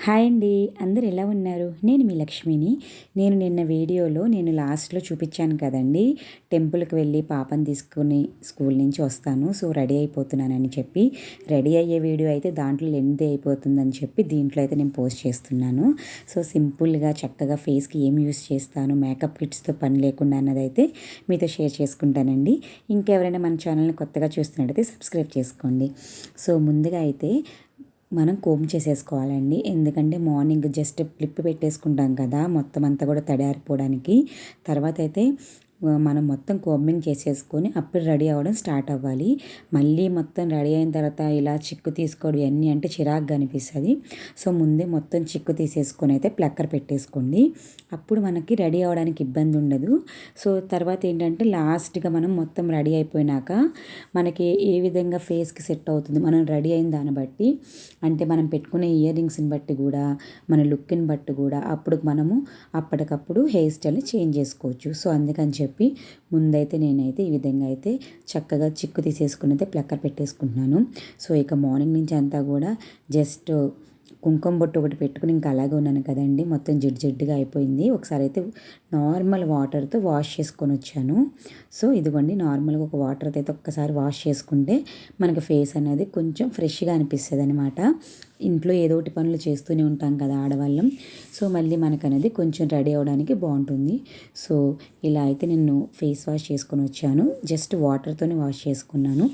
Hi అండి, అందరు ఎలా ఉన్నారు? నేను మీ లక్ష్మిని. నిన్న వీడియోలో లాస్ట్లో చూపించాను కదండి, టెంపుల్కి వెళ్ళి పాపని తీసుకుని స్కూల్ నుంచి వస్తాను, సో రెడీ అయిపోతున్నానని చెప్పి. రెడీ అయ్యే వీడియో అయితే దాంట్లో లెంత్ అయిపోతుందని చెప్పి దీంట్లో అయితే నేను పోస్ట్ చేస్తున్నాను. సో సింపుల్గా చక్కగా ఫేస్కి ఏం యూస్ చేస్తాను, మేకప్ కిట్స్తో పని లేకుండా అన్నదైతే మీతో షేర్ చేసుకుంటానండి. ఇంకెవరైనా మన ఛానల్ని కొత్తగా చూస్తున్నట్టయితే సబ్స్క్రైబ్ చేసుకోండి. సో ముందుగా అయితే మనం కోమ్ చేసేసుకోవాలండి. ఎందుకంటే మార్నింగ్ జస్ట్ క్లిప్ పెట్టేసుకుంటాం కదా, మొత్తం అంతా కూడా తడారిపోవడానికి. తర్వాత అయితే మనం మొత్తం కోంబింగ్ చేసేసుకొని అప్పుడు రెడీ అవ్వడం స్టార్ట్ అవ్వాలి. మళ్ళీ మొత్తం రెడీ అయిన తర్వాత ఇలా చిక్కు తీసుకోవడం ఇవన్నీ అంటే చిరాకుగా అనిపిస్తుంది. సో ముందే మొత్తం చిక్కు తీసేసుకొని అయితే ప్లక్కర్ పెట్టేసుకోండి, అప్పుడు మనకి రెడీ అవ్వడానికి ఇబ్బంది ఉండదు. సో తర్వాత ఏంటంటే లాస్ట్గా మనం మొత్తం రెడీ అయిపోయినాక మనకి ఏ విధంగా ఫేస్కి సెట్ అవుతుంది మనం రెడీ అయిన దాన్ని బట్టి, అంటే మనం పెట్టుకునే ఇయర్ రింగ్స్ని బట్టి కూడా, మన లుక్ని బట్టి కూడా అప్పుడు మనము అప్పటికప్పుడు హెయిర్ స్టైల్ని చేంజ్ చేసుకోవచ్చు. సో అందుకని చెప్పి ముందైతే నేనైతే ఈ విధంగా అయితే చక్కగా చిక్కు తీసేసుకుని అయితే ప్లక్కర్ పెట్టేసుకుంటున్నాను. సో ఇక మార్నింగ్ నుంచి అంతా కూడా జస్ట్ కుంకుమ బొట్టు ఒకటి పెట్టుకుని ఇంకా అలాగే ఉన్నాను కదండి, మొత్తం జిడ్డుగా అయిపోయింది. ఒకసారి అయితే నార్మల్ వాటర్తో వాష్ చేసుకొని వచ్చాను. సో ఇదిగోండి, నార్మల్గా ఒక వాటర్తో అయితే ఒక్కసారి వాష్ చేసుకుంటే మనకి ఫేస్ అనేది కొంచెం ఫ్రెష్గా అనిపిస్తుంది అనమాట. ఇంట్లో ఏదో ఒకటి పనులు చేస్తూనే ఉంటాం కదా ఆడవాళ్ళం, సో మళ్ళీ మనకనేది కొంచెం రెడీ అవ్వడానికి బాగుంటుంది. సో ఇలా అయితే నేను ఫేస్ వాష్ చేసుకొని వచ్చాను, జస్ట్ వాటర్తోనే వాష్ చేసుకున్నాను.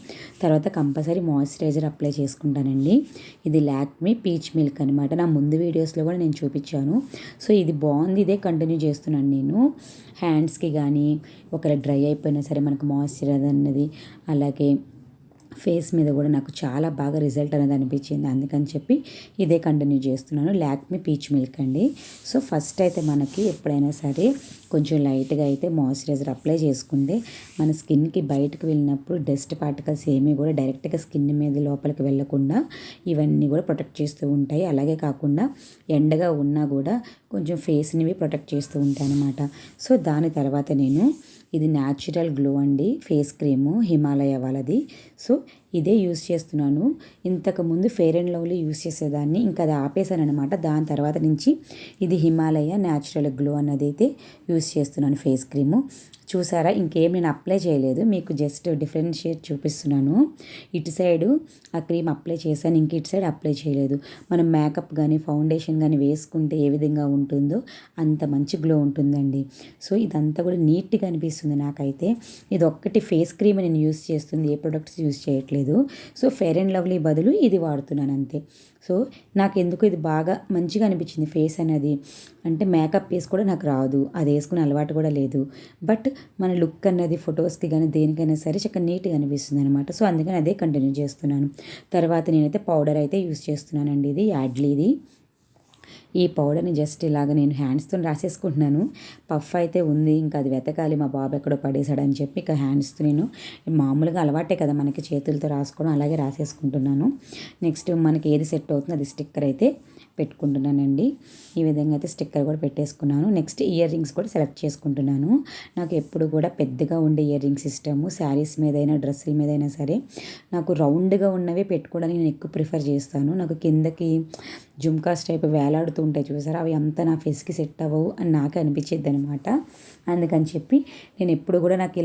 తర్వాత కంపల్సరీ మాయిశ్చరైజర్ అప్లై చేసుకుంటానండి. ఇది లాక్మీ పీచ్ మిల్క్ అనమాట. నా ముందు వీడియోస్లో కూడా నేను చూపించాను. సో ఇది బాగుంది, ఇదే కంటిన్యూ చేస్తున్నాను నేను. హ్యాండ్స్కి కానీ ఒకవేళ డ్రై అయిపోయినా సరే మనకు మాయిశ్చరైజర్ అన్నది, అలాగే ఫేస్ మీద కూడా నాకు చాలా బాగా రిజల్ట్ అనేది అనిపించింది. అందుకని చెప్పి ఇదే కంటిన్యూ చేస్తున్నాను. లాక్మీ పీచ్ మిల్క్ అండి. సో ఫస్ట్ అయితే మనకి ఎప్పుడైనా సరే కొంచెం లైట్గా అయితే మాయిశ్చరైజర్ అప్లై చేసుకుంటే మన స్కిన్కి బయటకు వెళ్ళినప్పుడు డస్ట్ పార్టికల్స్ ఏమీ కూడా డైరెక్ట్గా స్కిన్ మీద లోపలికి వెళ్ళకుండా ఇవన్నీ కూడా ప్రొటెక్ట్ చేస్తూ ఉంటాయి. అలాగే కాకుండా ఎండగా ఉన్నా కూడా కొంచెం ఫేస్ని ప్రొటెక్ట్ చేస్తూ ఉంటాయి అన్నమాట. సో దాని తర్వాత నేను ఇది న్యాచురల్ గ్లో అండి ఫేస్ క్రీము, హిమాలయ వాళ్ళది. సో ఇదే యూస్ చేస్తున్నాను. ఇంతకుముందు ఫెయిర్ అండ్ లవ్లీ యూస్ చేసేదాన్ని, ఇంకా అది ఆపేసాను అనమాట. దాని తర్వాత నుంచి ఇది హిమాలయ న్యాచురల్ గ్లో అన్నది అయితే యూస్ చేస్తున్నాను ఫేస్ క్రీము. చూసారా, ఇంకేం నేను అప్లై చేయలేదు, మీకు జస్ట్ డిఫరెన్షియేట్ చూపిస్తున్నాను. ఇటు సైడు ఆ క్రీమ్ అప్లై చేశాను, ఇంక ఇటు సైడ్ అప్లై చేయలేదు. మనం మేకప్ కానీ ఫౌండేషన్ కానీ వేసుకుంటే ఏ విధంగా ఉంటుందో అంత మంచి గ్లో ఉంటుందండి. సో ఇదంతా కూడా నీట్గా అనిపిస్తుంది నాకైతే. ఇది ఒక్కటి ఫేస్ క్రీమ్ నేను యూస్ చేస్తుంది, ఏ ప్రొడక్ట్స్ యూస్ చేయట్లేదు. సో ఫెయిర్ అండ్ లవ్లీ బదులు ఇది వాడుతున్నాను అంతే. సో నాకు ఎందుకు ఇది బాగా మంచిగా అనిపించింది ఫేస్ అనేది. అంటే మేకప్ వేసి కూడా నాకు రాదు, అది వేసుకునే అలవాటు కూడా లేదు. బట్ మన లుక్ అన్నది ఫొటోస్కి కానీ దేనికైనా సరే చక్కగా నీట్గా అనిపిస్తుంది అనమాట. సో అందుకని అదే కంటిన్యూ చేస్తున్నాను. తర్వాత నేనైతే పౌడర్ అయితే యూస్ చేస్తున్నానండి. ఇది యాడ్లీది. ఈ పౌడర్ని జస్ట్ ఇలాగ నేను హ్యాండ్స్తో రాసేసుకుంటున్నాను. పఫ్ అయితే ఉంది, ఇంకా అది వెతకాలి, మా బాబు ఎక్కడో పడేసాడని చెప్పి ఇక హ్యాండ్స్తో నేను మామూలుగా అలవాటే కదా మనకి చేతులతో రాసుకోవడం, అలాగే రాసేసుకుంటున్నాను. నెక్స్ట్ మనకి ఏది సెట్ అవుతుందో అది స్టిక్కర్ అయితే పెట్టుకుంటున్నానండి. ఈ విధంగా అయితే స్టిక్కర్ కూడా పెట్టేసుకున్నాను. నెక్స్ట్ ఇయర్ రింగ్స్ కూడా సెలెక్ట్ చేసుకుంటున్నాను. నాకు ఎప్పుడు కూడా పెద్దగా ఉండే ఇయర్ రింగ్స్ ఇష్టము. శారీస్ మీదైనా డ్రెస్సుల మీదైనా సరే నాకు రౌండ్గా ఉన్నవే పెట్టుకోవడానికి నేను ఎక్కువ ప్రిఫర్ చేస్తాను. నాకు కిందకి జుమ్కాస్ టైప్ వేలాడుతూ ఉంటాయి చూసారా, అవి అంతా నా ఫేస్కి సెట్ అవ్వవు అని నాకు అనిపించేది అనమాట. అందుకని చెప్పి నేను ఎప్పుడు కూడా నాకు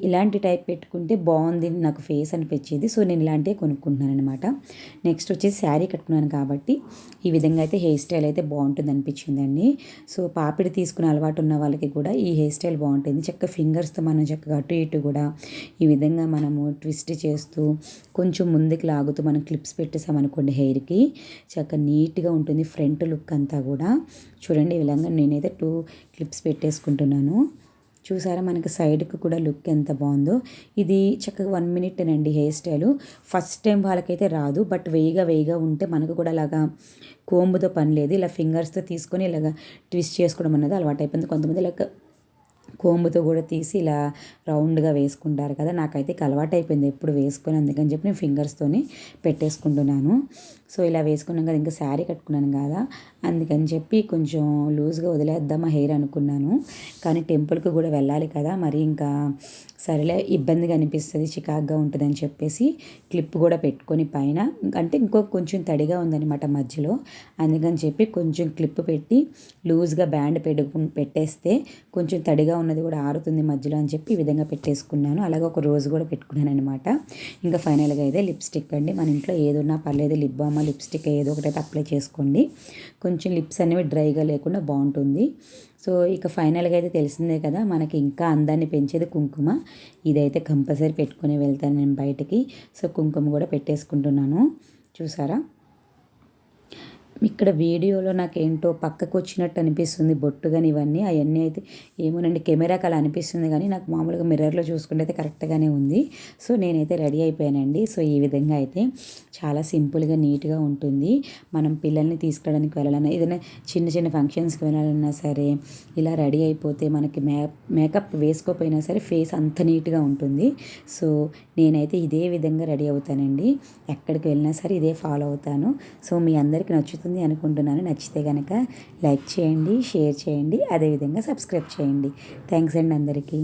ఇలాంటి టైప్ పెట్టుకుంటే బాగుంది నాకు ఫేస్ అనిపించేది. సో నేను ఇలాంటివి కొనుక్కుంటున్నాను అనమాట. నెక్స్ట్ వచ్చేసి శారీ కట్టుకున్నాను కాబట్టి ఈ విధంగా అయితే హెయిర్ స్టైల్ అయితే బాగుంటుంది అనిపించిందండి. సో పాపిడి తీసుకునే అలవాటు ఉన్న వాళ్ళకి కూడా ఈ హెయిర్ స్టైల్ బాగుంటుంది. చక్కగా ఫింగర్స్తో మనం చక్కగా అటు ఇటు కూడా ఈ విధంగా మనము ట్విస్ట్ చేస్తూ కొంచెం ముందుకు లాగుతూ మనం క్లిప్స్ పెట్టేసామనుకోండి హెయిర్కి, చక్కగా నీట్గా ఉంటుంది ఫ్రంట్ లుక్ అంతా కూడా. చూడండి ఈ విధంగా నేనైతే 2 క్లిప్స్ పెట్టేసుకుంటున్నాను. చూసారా మనకి సైడ్కి కూడా లుక్ ఎంత బాగుందో. ఇది చక్కగా 1 మినిటేనండి హెయిర్ స్టైలు. ఫస్ట్ టైం వాళ్ళకైతే రాదు, బట్ వేయిగా ఉంటే మనకు కూడా అలాగా కోంబుతో పని లేదు, ఇలా ఫింగర్స్తో తీసుకొని ఇలాగ ట్విస్ట్ చేసుకోవడం అన్నది అలవాటు అయిపోయింది. కొంతమంది ఇలా కోంబుతో కూడా తీసి ఇలా రౌండ్గా వేసుకుంటారు కదా, నాకైతే అలవాటు అయిపోయింది ఎప్పుడు వేసుకొని, అందుకని చెప్పి నేను ఫింగర్స్తోనే పెట్టేసుకుంటున్నాను. సో ఇలా వేసుకున్నాం కదా, ఇంకా శారీ కట్టుకున్నాను కదా, అందుకని చెప్పి కొంచెం లూజ్గా వదిలేద్దామా హెయిర్ అనుకున్నాను. కానీ టెంపుల్కి కూడా వెళ్ళాలి కదా, మరి ఇంకా సరేలే ఇబ్బందిగా అనిపిస్తుంది, చికాగ్గా ఉంటుందని చెప్పేసి క్లిప్ కూడా పెట్టుకొని పైన, అంటే కొంచెం తడిగా ఉందన్నమాట మధ్యలో, అందుకని చెప్పి కొంచెం క్లిప్ పెట్టి లూజ్గా బ్యాండ్ పెట్టేస్తే కొంచెం తడిగా ఉన్నది కూడా ఆరుతుంది మధ్యలో అని చెప్పి ఈ విధంగా పెట్టేసుకున్నాను. అలాగే ఒక రోజు కూడా పెట్టుకున్నాను అనమాట. ఇంకా ఫైనల్గా అయితే లిప్స్టిక్ అండి, మన ఇంట్లో ఏదున్నా పర్లేదు, లిప్ బామ్ లిప్స్టిక్ ఏదో ఒకటైతే అప్లై చేసుకోండి, కొంచెం లిప్స్ అనేవి డ్రైగా లేకుండా బాగుంటుంది. సో ఇక ఫైనల్గా అయితే తెలిసిందే కదా, మనకి ఇంకా అందాన్ని పెంచేది కుంకుమ. ఇదైతే కంపల్సరీ పెట్టుకుని వెళ్తాను నేను బయటికి. సో కుంకుమ కూడా పెట్టేసుకుంటున్నాను, చూసారా. ఇక్కడ వీడియోలో నాకేంటో పక్కకు వచ్చినట్టు అనిపిస్తుంది బొట్టు కానీ ఇవన్నీ, అవన్నీ అయితే ఏమోనండి కెమెరాకి అలా అనిపిస్తుంది, కానీ నాకు మామూలుగా మిర్రర్లో చూసుకుంటే అయితే కరెక్ట్గానే ఉంది. సో నేనైతే రెడీ అయిపోయానండి. సో ఈ విధంగా అయితే చాలా సింపుల్గా నీట్గా ఉంటుంది. మనం పిల్లల్ని తీసుకురావడానికి వెళ్ళాలన్నా, ఏదైనా చిన్న చిన్న ఫంక్షన్స్కి వెళ్ళాలన్నా సరే ఇలా రెడీ అయిపోతే మనకి మేకప్ వేసుకోకపోయినా సరే ఫేస్ అంత నీట్గా ఉంటుంది. సో నేనైతే ఇదే విధంగా రెడీ అవుతానండి, ఎక్కడికి వెళ్ళినా సరే ఇదే ఫాలో అవుతాను. సో మీ అందరికీ నచ్చుతుంది అనుకుంటున్నాను. నచ్చితే కనుక లైక్ చేయండి, షేర్ చేయండి, అదేవిధంగా సబ్స్క్రైబ్ చేయండి. థ్యాంక్స్ అండి అందరికీ.